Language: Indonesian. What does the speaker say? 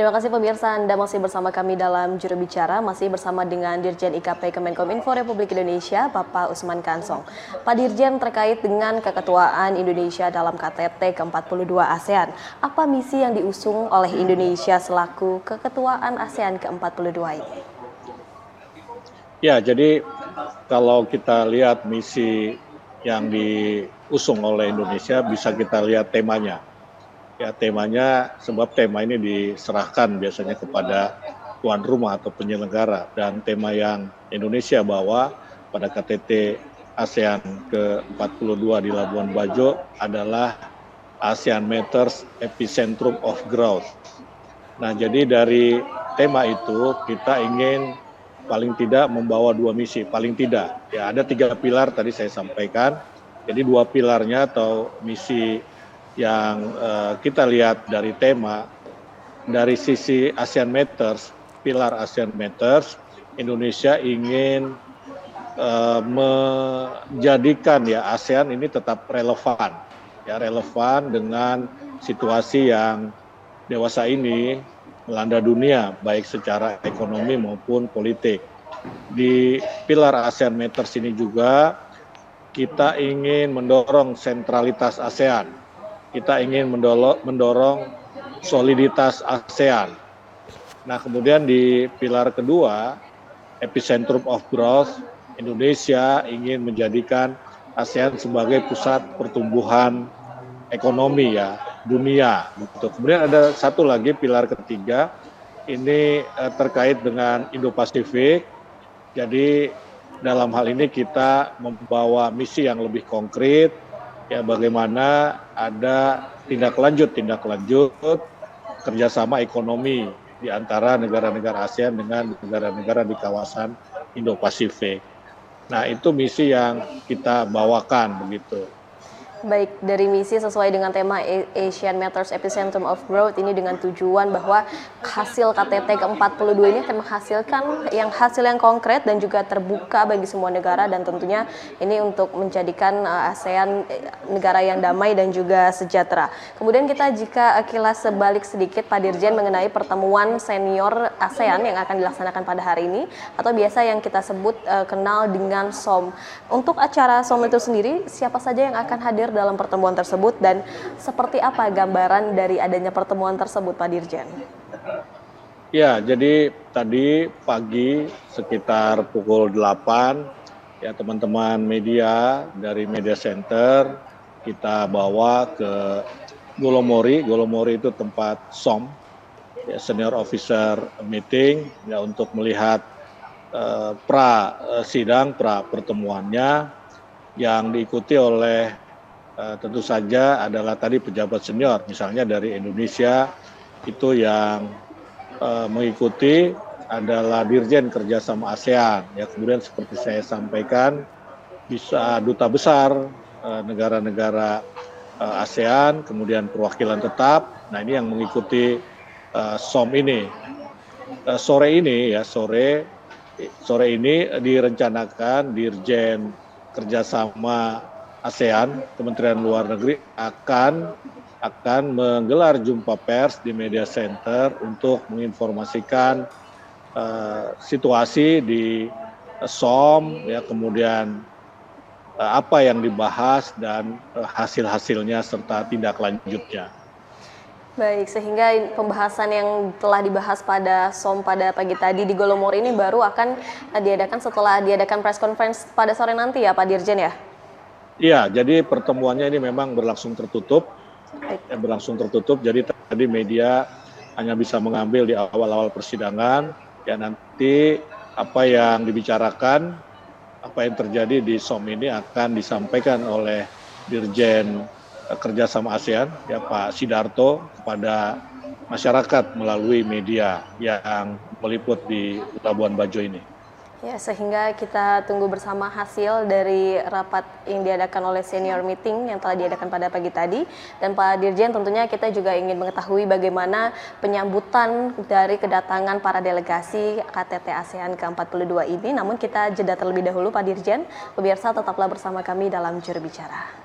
Terima kasih pemirsa, Anda masih bersama kami dalam Juru Bicara, masih bersama dengan Dirjen IKP Kemenkominfo Republik Indonesia, Bapak Usman Kansong. Pak Dirjen, terkait dengan keketuaan Indonesia dalam KTT ke-42 ASEAN, apa misi yang diusung oleh Indonesia selaku keketuaan ASEAN ke-42 ini? Ya, jadi kalau kita lihat misi yang diusung oleh Indonesia, bisa kita lihat temanya. Ya, temanya, sebab tema ini diserahkan biasanya kepada tuan rumah atau penyelenggara, dan tema yang Indonesia bawa pada KTT ASEAN ke-42 di Labuan Bajo adalah ASEAN Matters Epicentrum of Growth. Nah, jadi dari tema itu kita ingin paling tidak membawa dua misi, paling tidak. Ya, ada 3 pilar tadi saya sampaikan. Jadi 2 pilarnya atau misi yang kita lihat dari tema, dari sisi ASEAN Matters, pilar ASEAN Matters, Indonesia ingin menjadikan ya ASEAN ini tetap relevan, ya relevan dengan situasi yang dewasa ini melanda dunia, baik secara ekonomi maupun politik. Di pilar ASEAN Matters ini juga kita ingin mendorong sentralitas ASEAN. Kita ingin mendorong soliditas ASEAN. Nah, kemudian di pilar kedua, Epicentrum of Growth, Indonesia ingin menjadikan ASEAN sebagai pusat pertumbuhan ekonomi ya dunia. Gitu. Kemudian ada satu lagi pilar ketiga, ini terkait dengan Indo-Pasifik. Jadi dalam hal ini kita membawa misi yang lebih konkret, ya bagaimana ada tindak lanjut kerjasama ekonomi di antara negara-negara ASEAN dengan negara-negara di kawasan Indo-Pasifik. Nah, itu misi yang kita bawakan begitu. Baik, dari misi sesuai dengan tema Asian Matters Epicentrum of Growth ini dengan tujuan bahwa hasil KTT ke-42 ini akan menghasilkan hasil yang konkret dan juga terbuka bagi semua negara, dan tentunya ini untuk menjadikan ASEAN negara yang damai dan juga sejahtera. Kemudian kita jika kilas sebalik sedikit Pak Dirjen mengenai pertemuan senior ASEAN yang akan dilaksanakan pada hari ini, atau biasa yang kita sebut kenal dengan SOM. Untuk acara SOM itu sendiri, siapa saja yang akan hadir dalam pertemuan tersebut dan seperti apa gambaran dari adanya pertemuan tersebut, Pak Dirjen? Ya, jadi tadi pagi sekitar pukul 8 ya teman-teman media dari Media Center kita bawa ke Golomori. Golomori itu tempat SOM, ya, Senior Officer Meeting, ya untuk melihat sidang pra pertemuannya yang diikuti oleh tentu saja adalah tadi pejabat senior, misalnya dari Indonesia itu yang mengikuti adalah Dirjen Kerjasama ASEAN. Ya, kemudian seperti saya sampaikan bisa duta besar negara-negara ASEAN, kemudian perwakilan tetap. Nah, ini yang mengikuti SOM ini. Sore ini direncanakan Dirjen Kerjasama ASEAN, Kementerian Luar Negeri akan menggelar jumpa pers di Media Center untuk menginformasikan situasi di SOM, ya kemudian apa yang dibahas dan hasil-hasilnya serta tindak lanjutnya. Baik, sehingga pembahasan yang telah dibahas pada SOM pada pagi tadi di Golomori ini baru akan diadakan setelah diadakan press conference pada sore nanti ya, Pak Dirjen ya? Iya, jadi pertemuannya ini memang berlangsung tertutup. Jadi tadi media hanya bisa mengambil di awal-awal persidangan. Ya, nanti apa yang dibicarakan, apa yang terjadi di SOM ini akan disampaikan oleh Dirjen Kerjasama ASEAN, ya Pak Sidarto, kepada masyarakat melalui media yang meliput di Labuan Bajo ini. Ya, sehingga kita tunggu bersama hasil dari rapat yang diadakan oleh senior meeting yang telah diadakan pada pagi tadi. Dan Pak Dirjen, tentunya kita juga ingin mengetahui bagaimana penyambutan dari kedatangan para delegasi KTT ASEAN ke-42 ini. Namun kita jeda terlebih dahulu, Pak Dirjen. Pemirsa, tetaplah bersama kami dalam Juru Bicara.